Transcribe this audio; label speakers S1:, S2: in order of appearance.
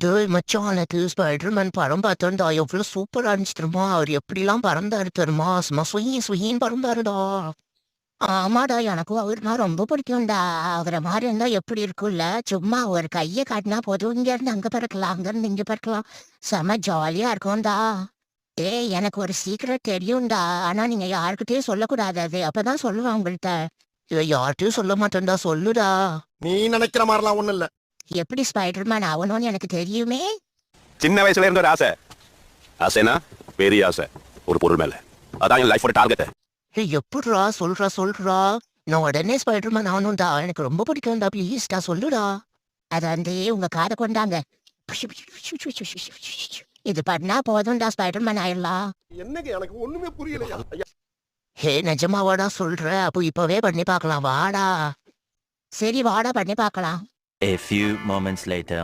S1: டேய் மச்சான், எனக்கு ஸ்பைடர்மேன் படம் பார்த்தேன்டா. எவ்வளோ சூப்பரா இருந்துச்சு தெரியுமா? அவர் எப்படிலாம் பறந்தாரு தெரியுமா? சும்மா சுயின்னு பறந்தாருடா. ஆமாடா, எனக்கும் அவர்னா ரொம்ப பிடிக்கும்டா. அவரை மாதிரி இருந்தா எப்படி இருக்கும்ல? சும்மா ஒரு கையை காட்டினா போதும், இங்க இருந்து அங்க பறக்கலாம், அங்க இருந்து இங்க பறக்கலாம். செம ஜாலியா இருக்கும்டா. ஏய், எனக்கு ஒரு சீக்கிரம் தெரியும்டா. ஆனா நீங்க யாருக்கிட்டயும் சொல்லக்கூடாது. அது அப்பதான் சொல்லுவேன் உங்கள்கிட்ட. யார்கிட்டயும் சொல்ல மாட்டேன்டா, சொல்லுடா.
S2: நீ நினைக்கிற மாதிரிலாம் ஒண்ணும் இல்ல.
S1: எப்படி ஸ்பைடர்மேன் ஆகணும்னு எனக்கு தெரியுமே.
S3: சின்ன வயசுல இருந்த ஒரு ஆசை. ஆசைனா பெரிய ஆசை, ஒரு பொருள் மேல. அதான் என் லைஃபோட டார்கெட்.
S1: எப்படிரா சொல்றா. நான் உடனே ஸ்பைடர்மேன் ஆகணும்டா. எனக்கு ரொம்ப பிடிக்கும்டா. ப்ளீஸ்டா சொல்லுடா. அது வந்து உங்க காதை கொண்டாங்க. இது பண்ணா போதும்டா, ஸ்பைடர்மேன் ஆயிடலாம்.
S2: என்னங்க எனக்கு ஒண்ணுமே புரியலையா?
S1: ஹே, நிஜமாவாடா சொல்ற? அப்போ இப்பவே பண்ணி பார்க்கலாம், வாடா. சரி வாடா, பண்ணி பார்க்கலாம்.
S4: A few moments later.